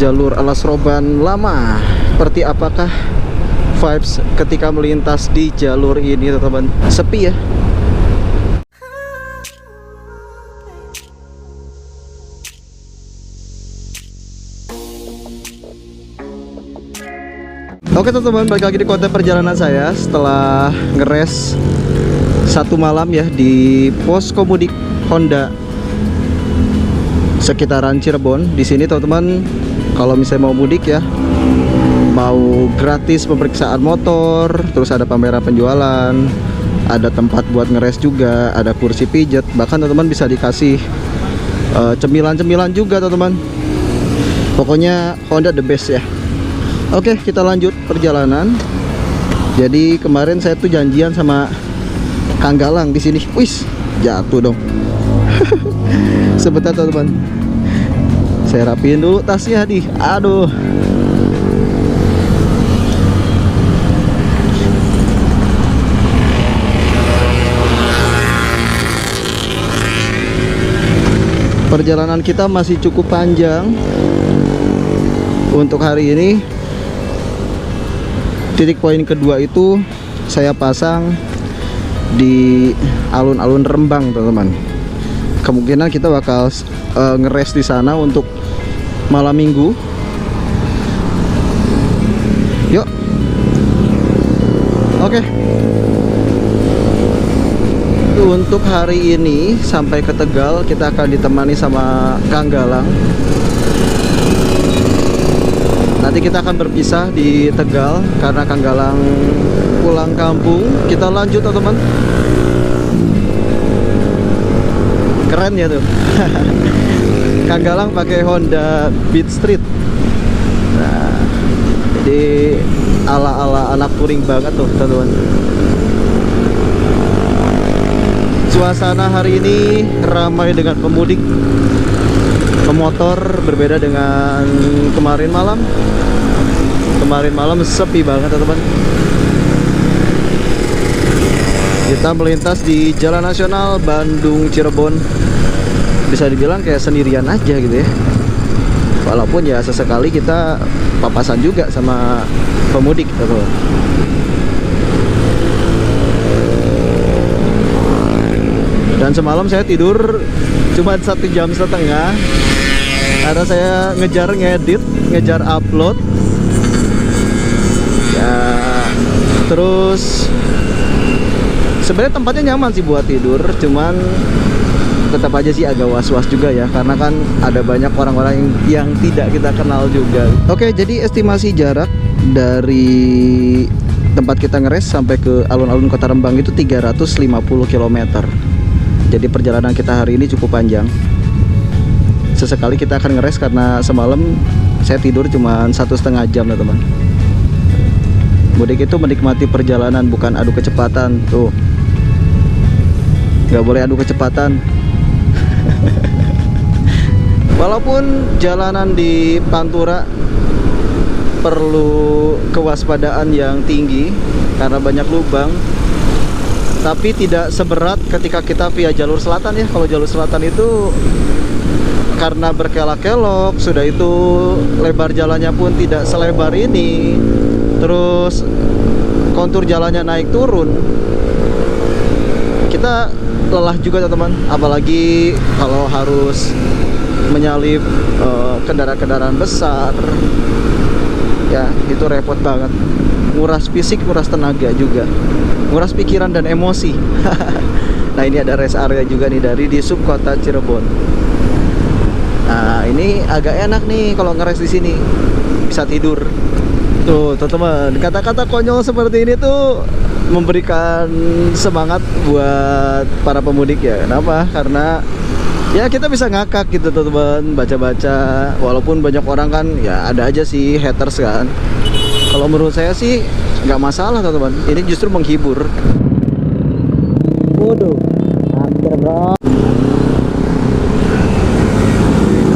Jalur Alas Roban lama. Seperti apakah vibes ketika melintas di jalur ini, teman-teman? Sepi ya. Oke teman-teman, balik lagi di konten perjalanan saya setelah ngeres satu malam ya di poskomudik Honda sekitaran Cirebon. Di sini teman-teman, kalau misalnya mau mudik ya, mau gratis pemeriksaan motor, terus ada pameran penjualan, ada tempat buat ngeres juga, ada kursi pijat, bahkan teman-teman bisa dikasih cemilan-cemilan juga teman-teman. Pokoknya Honda the best ya. Oke, kita lanjut perjalanan. Jadi kemarin saya tuh janjian sama Kang Galang di sini. Wis, jatuh dong. Sebentar teman-teman. Saya rapiin dulu tasnya nih. Aduh. Perjalanan kita masih cukup panjang. Untuk hari ini titik poin kedua itu saya pasang di alun-alun Rembang teman-teman. Kemungkinan kita bakal ngeres di sana untuk malam minggu. Yuk. Oke. Untuk hari ini sampai ke Tegal kita akan ditemani sama Kang Galang. Nanti kita akan berpisah di Tegal karena Kang Galang pulang kampung. Kita lanjut teman-teman. Keren ya tuh. Kang Galang pakai Honda Beat Street. Nah, jadi ala-ala anak touring banget tuh teman-teman. Suasana hari ini ramai dengan pemudik, pemotor, berbeda dengan kemarin malam. Kemarin malam sepi banget teman-teman. Kita melintas di Jalan Nasional Bandung Cirebon. Bisa dibilang kayak sendirian aja gitu ya. Walaupun ya sesekali kita papasan juga sama pemudik teman-teman. Dan semalam saya tidur cuma 1,5 jam karena saya ngejar ngedit, ngejar upload ya. Terus sebenarnya tempatnya nyaman sih buat tidur, cuman tetap aja sih agak was-was juga ya, karena kan ada banyak orang-orang yang tidak kita kenal juga. Oke, jadi estimasi jarak dari tempat kita ngeres sampai ke alun-alun Kota Rembang itu 350 km. Jadi perjalanan kita hari ini cukup panjang. Sesekali kita akan ngeres karena semalam saya tidur cuma 1,5 jam teman-teman. Mudik itu menikmati perjalanan, bukan adu kecepatan. Tuh, nggak boleh adu kecepatan. Walaupun jalanan di Pantura perlu kewaspadaan yang tinggi karena banyak lubang, tapi tidak seberat ketika kita via jalur selatan ya. Kalau jalur selatan itu karena berkelok-kelok, sudah itu lebar jalannya pun tidak selebar ini. Terus kontur jalannya naik turun. Kita lelah juga teman-teman, apalagi kalau harus menyalip kendaraan-kendaraan besar. Ya, itu repot banget. Nguras fisik, nguras tenaga juga, nguras pikiran dan emosi. Nah, ini ada rest area juga nih dari di sub kota Cirebon. Nah, ini agak enak nih kalau ngeres di sini, bisa tidur. Tuh, teman-teman, kata-kata konyol seperti ini tuh memberikan semangat buat para pemudik ya. Kenapa? Karena ya kita bisa ngakak gitu teman-teman, baca-baca. Walaupun banyak orang kan ya ada aja sih haters kan. Kalau menurut saya sih nggak masalah teman-teman, ini justru menghibur. Waduh, hampir bro.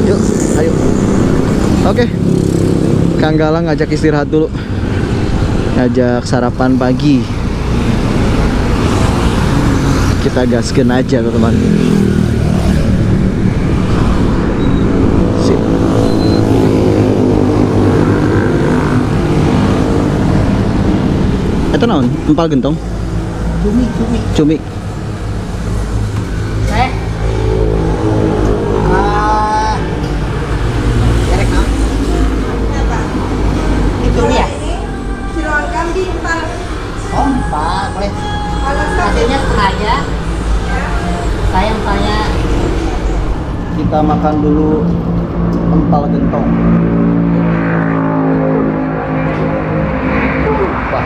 Yuk, ayo. Oke, Kang Galang ngajak istirahat dulu, ngajak sarapan pagi. Kita gaskeun aja teman-teman. Itu naon? Empal gentong? Cumi. Cumi. Saya. Derek naon? Ini cumi ya? Jeroan kambing Pak. Oh, Pak, boleh. Kalau Hasilnya setengah aja. Saya empalnya. Kita makan dulu empal gentong. Wah,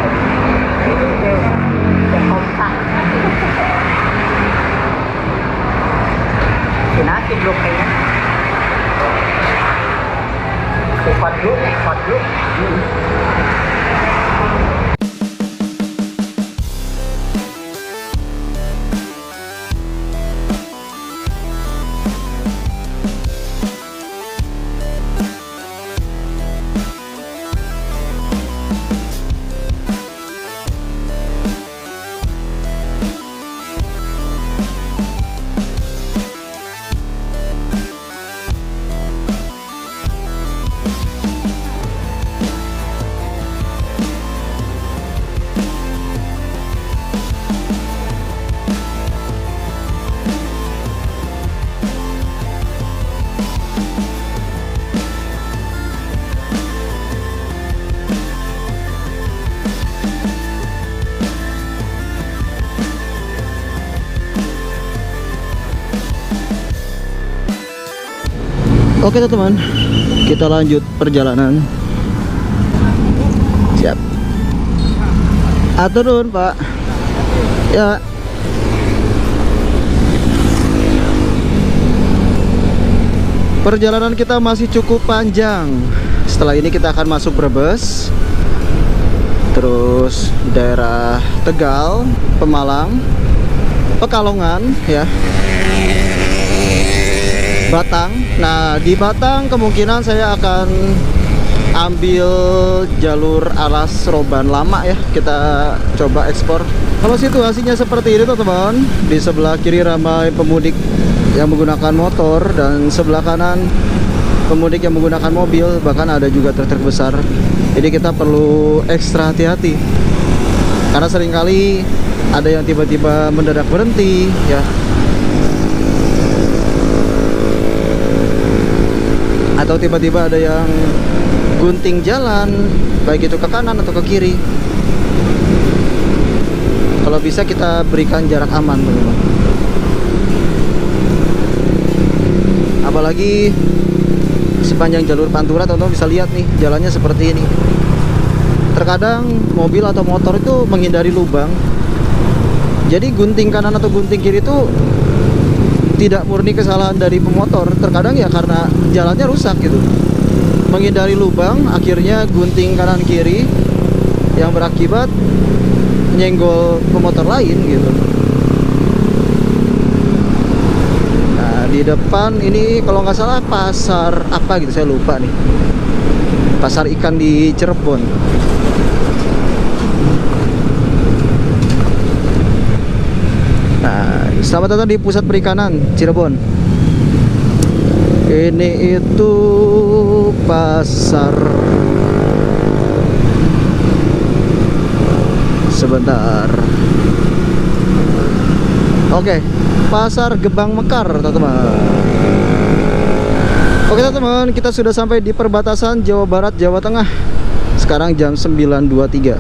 Nasi belum kayaknya. Kuat dulu. Oke teman-teman, kita lanjut perjalanan. Siap. Atur nuhun, Pak. Ya. Perjalanan kita masih cukup panjang. Setelah ini kita akan masuk Brebes, terus daerah Tegal, Pemalang, Pekalongan, ya, Batang. Nah, di Batang kemungkinan saya akan ambil jalur alas Roban lama ya. Kita coba ekspor. Kalau situasinya seperti ini teman-teman, di sebelah kiri ramai pemudik yang menggunakan motor dan sebelah kanan pemudik yang menggunakan mobil, bahkan ada juga truk besar. Jadi kita perlu ekstra hati-hati karena seringkali ada yang tiba-tiba mendadak berhenti ya, atau tiba-tiba ada yang gunting jalan, baik itu ke kanan atau ke kiri. Kalau bisa kita berikan jarak aman, teman-teman. Apalagi sepanjang jalur Pantura, teman-teman bisa lihat nih jalannya seperti ini. Terkadang mobil atau motor itu menghindari lubang, jadi gunting kanan atau gunting kiri itu tidak murni kesalahan dari pemotor. Terkadang ya karena jalannya rusak gitu, menghindari lubang, akhirnya gunting kanan kiri yang berakibat nyenggol pemotor lain gitu. Nah, di depan ini kalau nggak salah pasar apa gitu, saya lupa nih, pasar ikan di Cirebon. Nah, selamat datang di pusat perikanan Cirebon. Ini itu pasar. Sebentar. Oke, pasar Gebang Mekar, teman-teman. Oke teman-teman, kita sudah sampai di perbatasan Jawa Barat Jawa Tengah. Sekarang jam 9.23.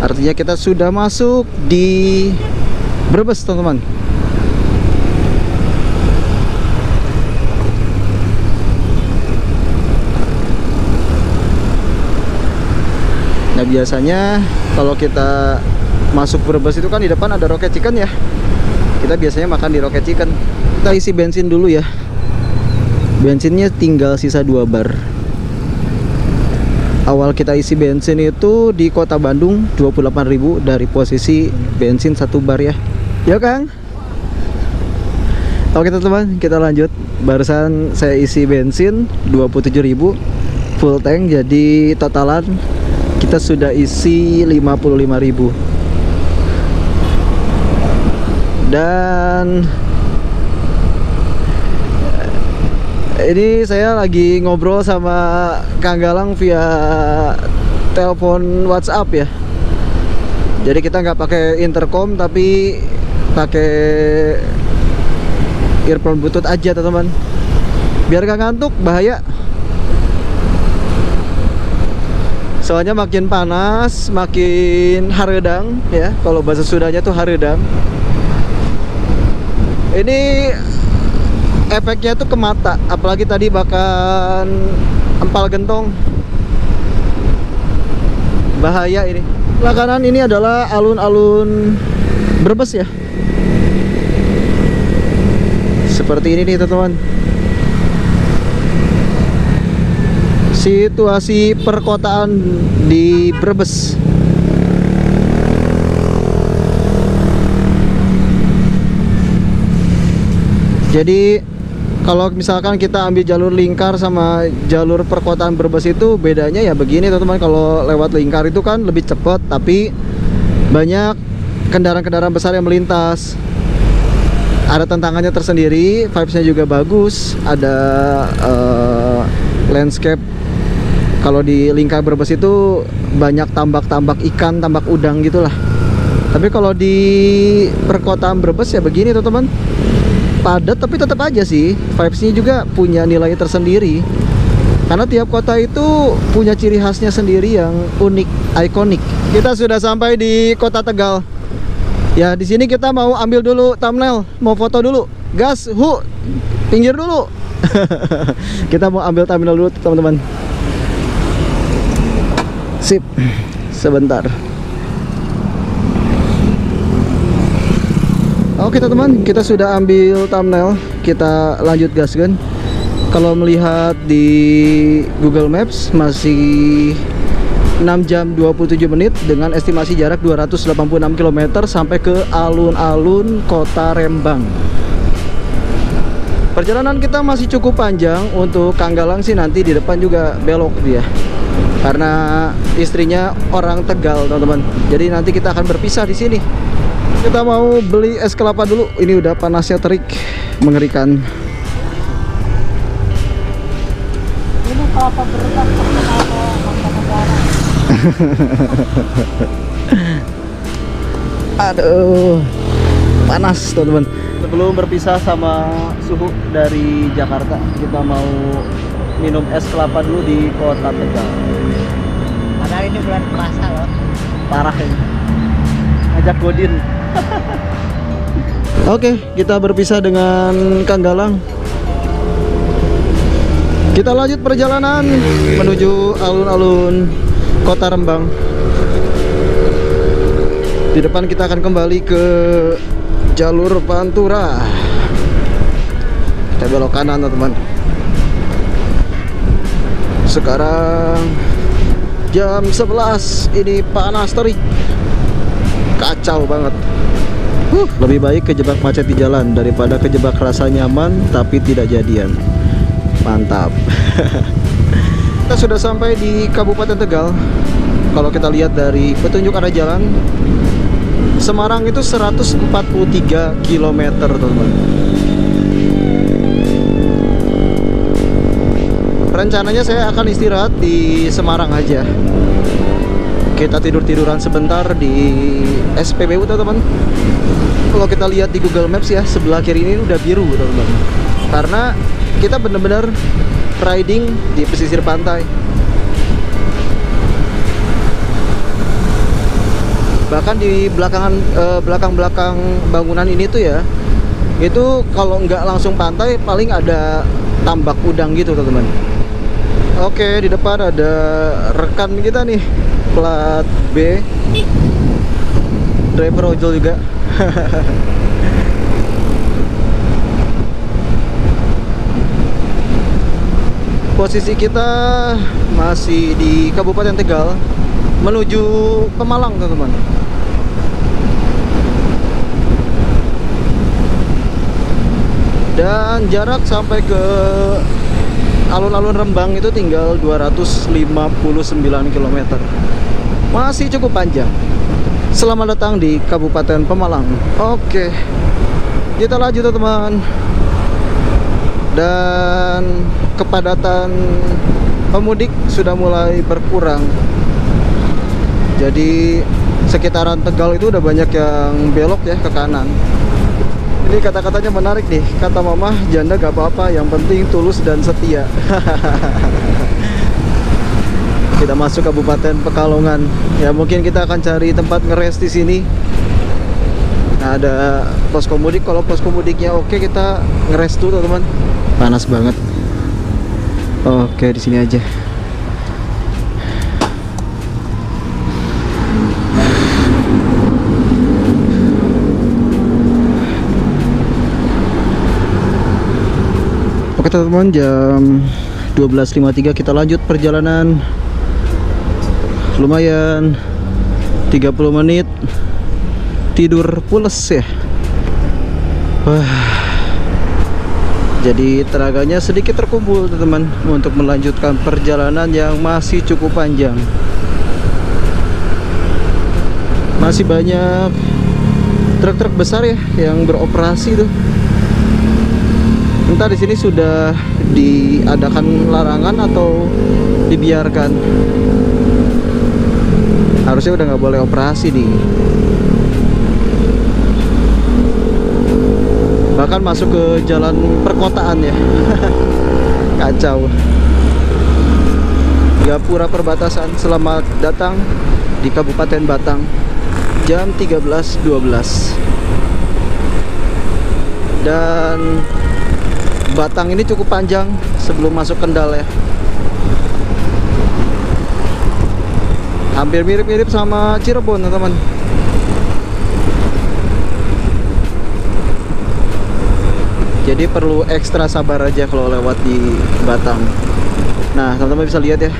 Artinya kita sudah masuk di Brebes, teman-teman. Nah, biasanya kalau kita masuk Brebes itu kan di depan ada Rocket Chicken ya. Kita biasanya makan di Rocket Chicken. Kita isi bensin dulu ya. Bensinnya tinggal sisa 2 bar. Awal kita isi bensin itu di kota Bandung 28.000 dari posisi bensin 1 bar ya. Ya Kang. Oke teman-teman, kita lanjut. Barusan saya isi bensin 27.000 full tank, jadi totalan kita sudah isi 55.000. Dan ini saya lagi ngobrol sama Kang Galang via telepon WhatsApp ya. Jadi kita nggak pakai intercom tapi pakai earphone bluetooth aja teman-teman, biar gak ngantuk, bahaya. Soalnya makin panas makin haredang ya, kalau bahasa Sundanya tuh haredang. Ini efeknya tuh ke mata, apalagi tadi bahkan empal gentong, bahaya ini. Sebelah kanan ini adalah alun-alun Brebes ya, seperti ini nih teman-teman. Situasi perkotaan di Brebes. Jadi kalau misalkan kita ambil jalur lingkar sama jalur perkotaan Brebes itu bedanya ya begini teman-teman. Kalau lewat lingkar itu kan lebih cepat, tapi banyak kendaraan-kendaraan besar yang melintas. Ada tantangannya tersendiri, vibes-nya juga bagus. Ada landscape. Kalau di lingkar Brebes itu banyak tambak-tambak ikan, tambak udang gitulah. Tapi kalau di perkotaan Brebes ya begini teman-teman, padat tapi tetap aja sih vibes-nya juga punya nilai tersendiri. Karena tiap kota itu punya ciri khasnya sendiri yang unik, ikonik. Kita sudah sampai di Kota Tegal. Ya di sini kita mau ambil dulu thumbnail, mau foto dulu. Gas, pinggir dulu. Kita mau ambil thumbnail dulu teman-teman. Sip, sebentar. Oke teman-teman, kita sudah ambil thumbnail. Kita lanjut gas kan. Kalau melihat di Google Maps masih 6 jam 27 menit dengan estimasi jarak 286 km sampai ke alun-alun Kota Rembang. Perjalanan kita masih cukup panjang. Untuk Kanggalang sih nanti di depan juga belok dia, karena istrinya orang Tegal teman-teman. Jadi nanti kita akan berpisah di sini. Kita mau beli es kelapa dulu. Ini udah panasnya terik, mengerikan. Ini kelapa berulang kelapa negara. Aduh, panas teman-teman. Sebelum berpisah sama suhu dari Jakarta, kita mau minum es kelapa dulu di Kota Tegal. Padahal ini bulan puasa loh. Parah ini. Ajak Godin. Oke, kita berpisah dengan Kanggalang. Kita lanjut perjalanan menuju alun-alun Kota Rembang. Di depan kita akan kembali ke jalur Pantura. Kita belok kanan teman-teman. Sekarang jam 11. Ini panas terik, kacau banget. Lebih baik kejebak macet di jalan daripada kejebak rasa nyaman tapi tidak jadian. Mantap. Kita sudah sampai di Kabupaten Tegal. Kalau kita lihat dari petunjuk arah jalan, Semarang itu 143 km teman-teman. Rencananya saya akan istirahat di Semarang aja. Kita tidur-tiduran sebentar di SPBU teman-teman. Kalau kita lihat di Google Maps ya, sebelah kiri ini udah biru teman-teman, karena kita benar-benar riding di pesisir pantai. Bahkan di belakang bangunan ini tuh ya, itu kalau nggak langsung pantai paling ada tambak udang gitu teman-teman. Oke, di depan ada rekan kita nih, plat B, driver ojol juga. Posisi kita masih di Kabupaten Tegal menuju Pemalang teman-teman. Dan jarak sampai ke alun-alun Rembang itu tinggal 259 km. Masih cukup panjang. Selamat datang di Kabupaten Pemalang. Oke, kita lanjut teman-teman. Dan kepadatan pemudik sudah mulai berkurang. Jadi sekitaran Tegal itu udah banyak yang belok ya ke kanan. Ini kata-katanya menarik nih. Kata mama, janda gak apa-apa, yang penting tulus dan setia. Kita masuk Kabupaten Pekalongan. Ya mungkin kita akan cari tempat ngeres di sini. Nah, ada poskomudik. Kalau poskomudiknya oke, kita ngeres dulu teman-teman. Panas banget. Oke, di sini aja. Oke teman-teman, jam 12.53 kita lanjut perjalanan. Lumayan 30 menit tidur pules ya. Wah, jadi tenaganya sedikit terkumpul teman-teman untuk melanjutkan perjalanan yang masih cukup panjang. Masih banyak truk-truk besar ya yang beroperasi tuh. Entah di sini sudah diadakan larangan atau dibiarkan. Harusnya udah nggak boleh operasi nih. Bahkan masuk ke jalan perkotaan ya. Kacau. Gapura perbatasan. Selamat datang di Kabupaten Batang. Jam 13.12. Dan Batang ini cukup panjang sebelum masuk Kendal ya. Hampir mirip-mirip sama Cirebon teman-teman. Jadi perlu ekstra sabar aja kalau lewat di Batang. Nah teman-teman bisa lihat ya,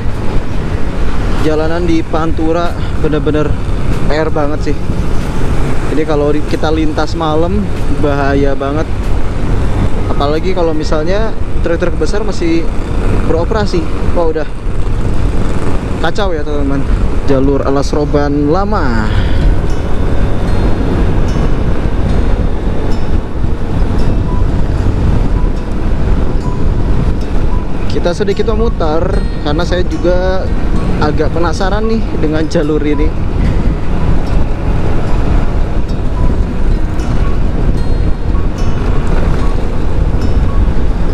jalanan di Pantura bener-bener PR banget sih. Jadi kalau kita lintas malam bahaya banget. Apalagi kalau misalnya truk-truk besar masih beroperasi. Wah udah kacau ya teman-teman. Jalur Alas Roban lama. Kita sedikit memutar karena saya juga agak penasaran nih dengan jalur ini.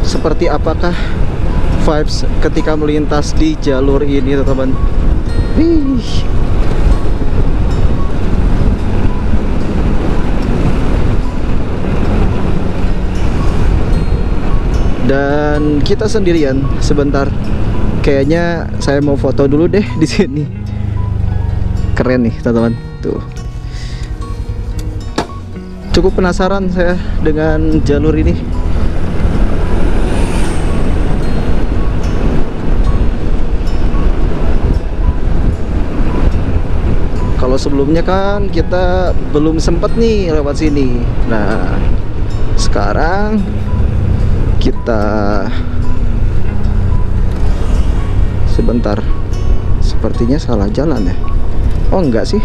Seperti apakah vibes ketika melintas di jalur ini teman-teman. Dan kita sendirian sebentar. Kayaknya saya mau foto dulu deh di sini. Keren nih teman-teman. Tuh. Cukup penasaran saya dengan jalur ini. Kalau sebelumnya kan kita belum sempet nih lewat sini. Nah, sekarang kita sebentar. Sepertinya salah jalan ya. Oh enggak sih.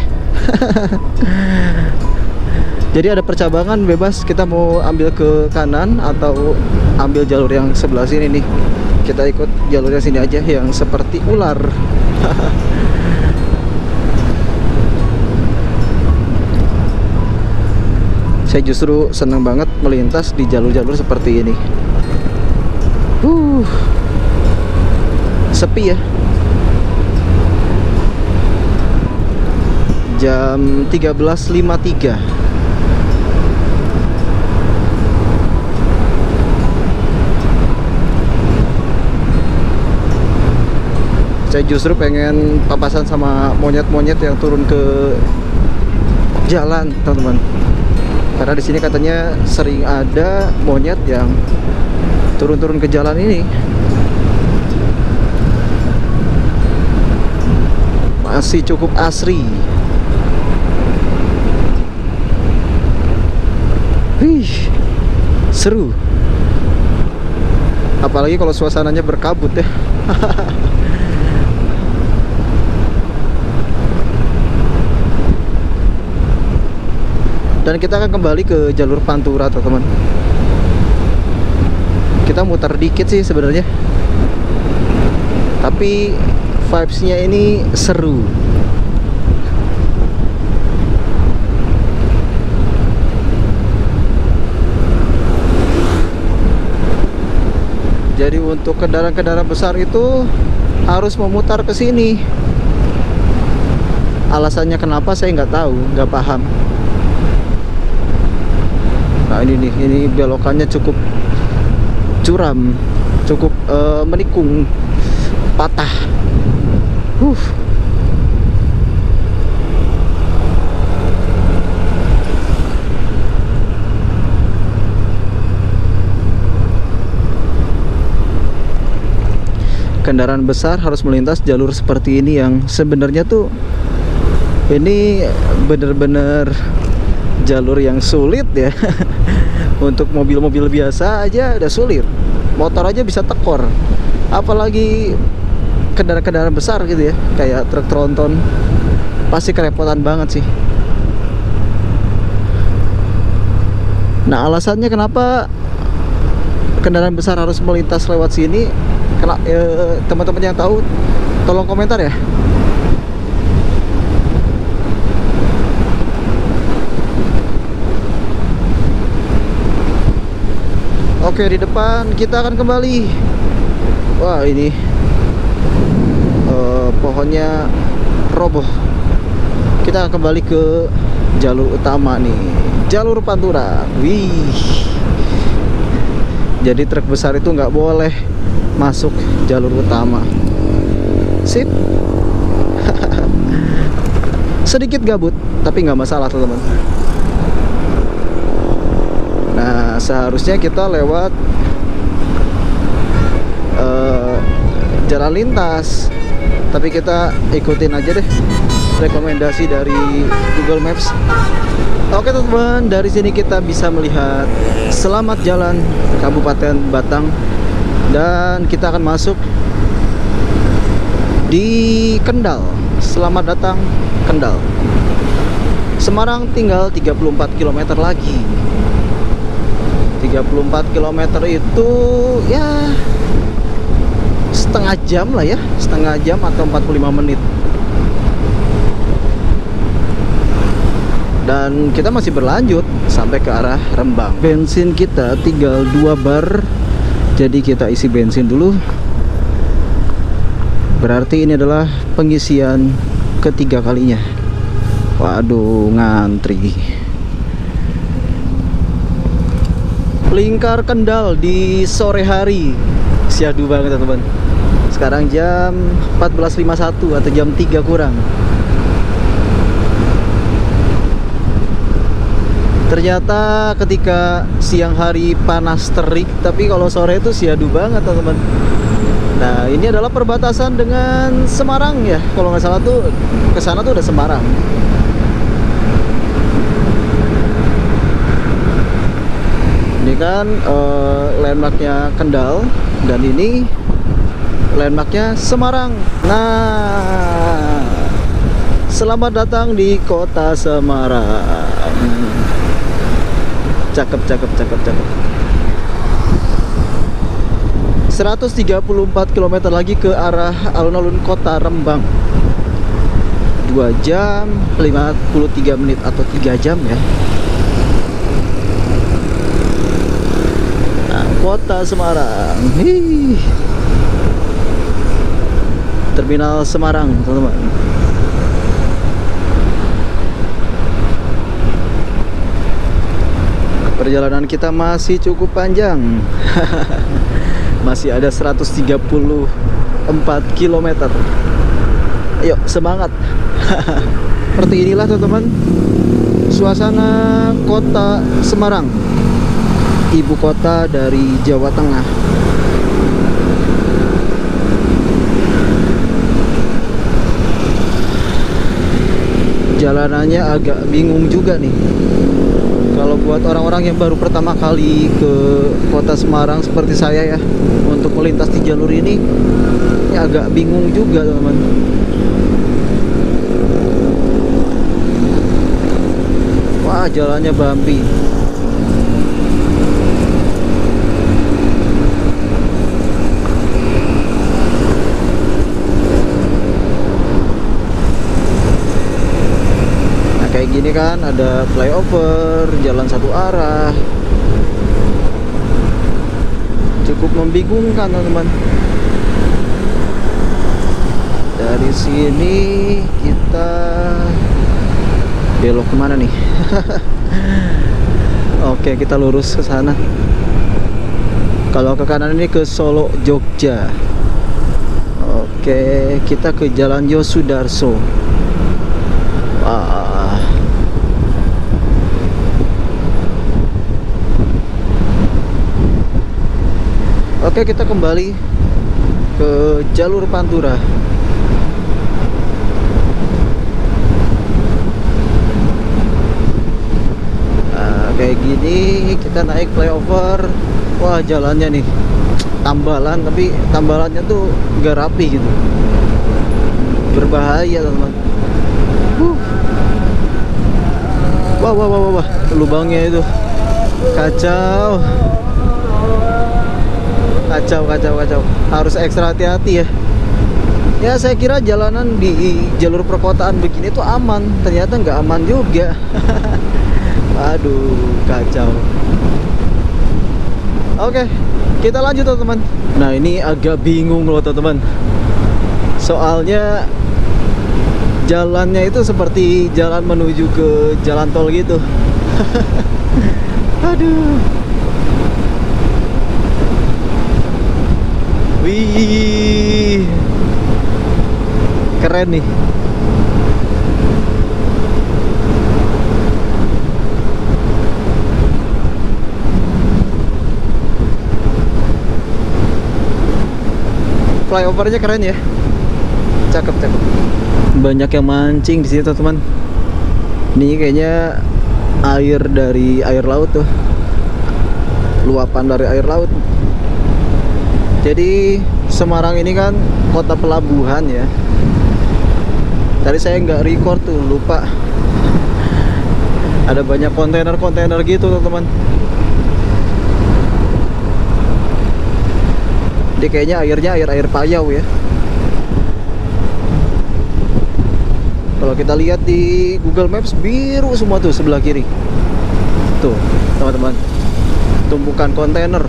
Jadi ada percabangan bebas, kita mau ambil ke kanan atau ambil jalur yang sebelah sini nih. Kita ikut jalur yang sini aja yang seperti ular. Saya justru senang banget melintas di jalur-jalur seperti ini. Sepi ya. Jam 13.53. Saya justru pengen papasan sama monyet-monyet yang turun ke jalan, teman-teman. Karena di sini katanya sering ada monyet yang turun-turun ke jalan ini. Masih cukup asri. Wih, seru. Apalagi kalau suasananya berkabut ya. Dan kita akan kembali ke jalur Pantura teman-teman. Kita muter dikit sih sebenarnya, tapi vibes-nya ini seru. untuk kendaraan-kendaraan besar itu harus memutar ke sini. Alasannya kenapa saya nggak tahu, nggak paham. Nah ini nih, ini belokannya cukup curam, cukup menikung, patah. Kendaraan besar harus melintas jalur seperti ini yang sebenarnya tuh ini bener-bener jalur yang sulit ya. Untuk mobil-mobil biasa aja udah sulit, motor aja bisa tekor, apalagi kendaraan-kendaraan besar gitu ya, kayak truk tronton, pasti kerepotan banget sih. Nah alasannya kenapa kendaraan besar harus melintas lewat sini, teman-teman yang tahu tolong komentar ya. Oke, di depan kita akan kembali. Wah ini pohonnya roboh. Kita akan kembali ke jalur utama nih, jalur Pantura. Wih, jadi truk besar itu nggak boleh masuk jalur utama. Sip. Sedikit gabut, tapi nggak masalah teman-teman. Nah seharusnya kita lewat jalan lintas, tapi kita ikutin aja deh rekomendasi dari Google Maps. Oke teman-teman, dari sini kita bisa melihat Selamat Jalan Kabupaten Batang, dan kita akan masuk di Kendal. Selamat datang Kendal. Semarang tinggal 34 km lagi. 34 km itu ya setengah jam lah ya, setengah jam atau 45 menit. Dan kita masih berlanjut sampai ke arah Rembang. Bensin kita tinggal 2 bar, jadi kita isi bensin dulu. Berarti ini adalah pengisian ketiga kalinya. Waduh, ngantri. Lingkar Kendal di sore hari. Syahdu banget teman-teman. Sekarang jam 14.51 atau jam 3 kurang. Ternyata ketika siang hari panas terik, tapi kalau sore itu syahdu banget teman-teman. Nah ini adalah perbatasan dengan Semarang ya, kalau nggak salah tuh kesana tuh udah Semarang. Ini kan landmarknya Kendal, dan ini landmarknya Semarang. Nah selamat datang di kota Semarang. Cakep, cakep, cakep, cakep. 134 km lagi ke arah alun-alun kota Rembang. 2 jam 53 menit atau 3 jam ya. Nah, kota Semarang. Hii. Terminal Semarang, teman-teman. Perjalanan kita masih cukup panjang. Masih ada 134 km. Ayo semangat. Seperti inilah teman-teman suasana kota Semarang, ibu kota dari Jawa Tengah. Jalanannya agak bingung juga nih. Kalau buat orang-orang yang baru pertama kali ke kota Semarang seperti saya ya, untuk melintas di jalur ini agak bingung juga teman-teman. Wah jalannya bumpy. Kayak gini kan ada flyover, jalan satu arah. cukup membingungkan teman-teman. Dari sini kita belok kemana nih? Oke, kita lurus ke sana. Kalau ke kanan ini ke Solo Jogja. Oke, kita ke Jalan Yosudarso. Wah. Oke, kita kembali ke jalur Pantura. Kayak gini kita naik flyover. Wah, jalannya nih tambalan, tapi tambalannya tuh gak rapi gitu, berbahaya teman-teman. Wah, wah, wah, wah, wah, lubangnya itu kacau, kacau, kacau, kacau. Harus ekstra hati-hati ya. Ya, saya kira jalanan di jalur perkotaan begini tuh aman, ternyata nggak aman juga. Aduh, kacau. Oke, kita lanjut teman-teman. Nah, ini agak bingung loh teman-teman. Soalnya jalannya itu seperti jalan menuju ke jalan tol gitu. Aduh. Wih, keren nih. Flyovernya keren ya, cakep, cakep. Banyak yang mancing di sini teman-teman. Ini kayaknya air dari air laut tuh, luapan dari air laut. Jadi Semarang ini kan kota pelabuhan ya. Tadi saya nggak record tuh, lupa. Ada banyak kontainer-kontainer gitu teman-teman. Jadi kayaknya airnya air payau ya. Kalau kita lihat di Google Maps biru semua tuh sebelah kiri. Tuh teman-teman, tumpukan kontainer.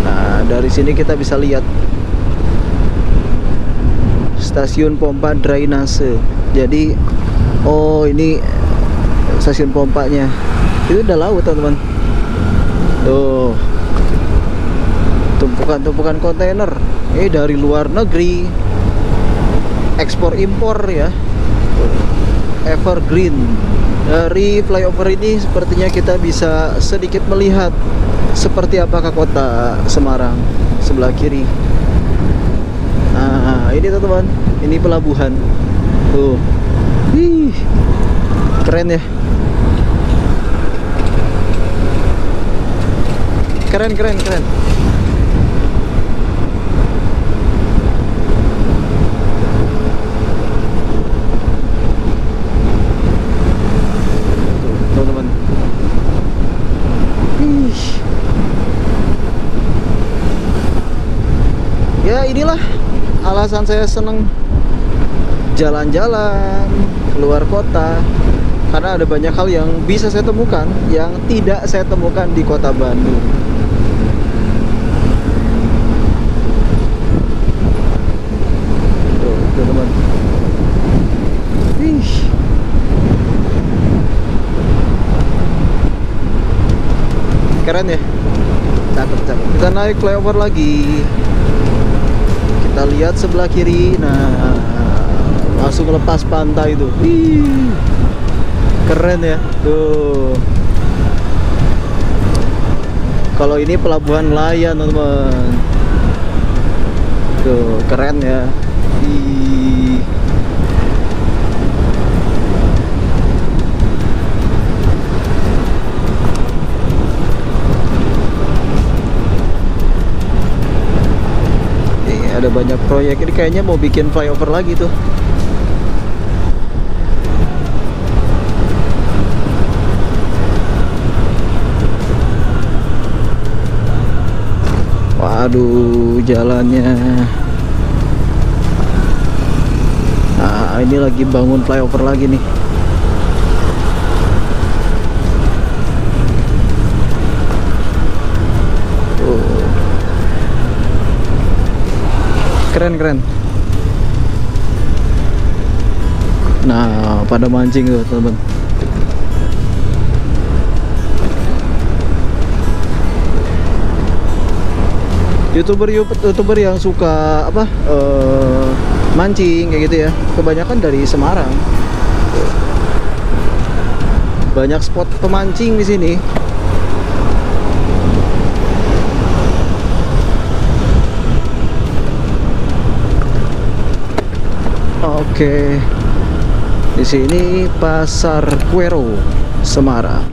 Nah, dari sini kita bisa lihat stasiun pompa drainase. Jadi, oh ini stasiun pompanya. Itu udah laut teman-teman. Tuh, tumpukan-tumpukan kontainer. Ini dari luar negeri, ekspor impor ya. Evergreen. Dari flyover ini sepertinya kita bisa sedikit melihat seperti apakah kota Semarang sebelah kiri. Nah, ini teman-teman, ini pelabuhan. Tuh. Wih, keren ya. Keren, keren, keren. Tuh, teman-teman. Ya, inilah alasan saya seneng jalan-jalan keluar kota, karena ada banyak hal yang bisa saya temukan yang tidak saya temukan di kota Bandung. Tuh, teman-teman. Keren ya, cakep, cakep. Kita naik flyover lagi. Kita lihat sebelah kiri. Nah, langsung lepas pantai itu. Keren ya. Tuh. Kalau ini pelabuhan nelayan teman-teman. Tuh, keren ya. Ada banyak proyek. Ini kayaknya mau bikin flyover lagi tuh. Waduh, jalannya. Nah, ini lagi bangun flyover lagi nih. Keren. Nah, pada mancing tuh teman. YouTuber yang suka apa mancing kayak gitu ya, kebanyakan dari Semarang. Banyak spot pemancing di sini. Oke. Di sini Pasar Kuero, Semarang.